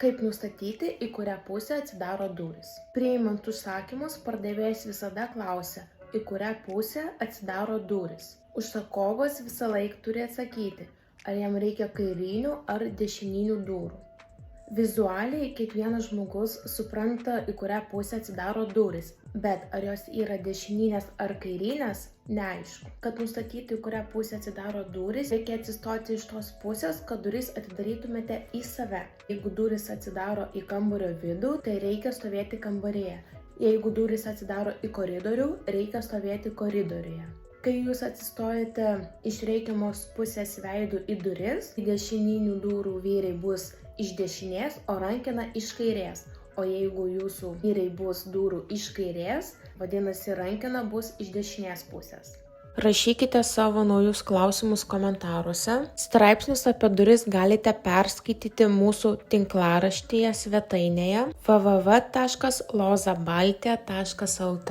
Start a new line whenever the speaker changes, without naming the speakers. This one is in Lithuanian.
Kaip nustatyti, į kurią pusę atsidaro durys? Priimant užsakymus, pardavėjas visada klausia, į kurią pusę atsidaro durys. Užsakovas visąlaik turi atsakyti, ar jam reikia kairinių ar dešininių durų. Vizualiai kiekvienas žmogus supranta, į kurią pusę atsidaro durys, bet ar jos yra dešininės ar kairinės, neaišku. Kad nustatyti, į kurią pusę atsidaro durys, reikia atsistoti iš tos pusės, kad duris atidarytumėte į save. Jeigu durys atsidaro į kambario vidų, tai reikia stovėti kambaryje. Jeigu durys atsidaro į koridorių, reikia stovėti koridoriuje. Kai jūs atsistojate iš reikiamos pusės veidų į duris, dešininių durų vyrai bus iš dešinės, o rankena iš kairės. O jeigu jūsų vyrai bus durų iš kairės, vadinasi rankena bus iš dešinės pusės. Rašykite savo naujus klausimus komentaruose. Straipsnius apie duris galite perskaityti mūsų tinklaraštyje svetainėje www.lozabaltija.lt.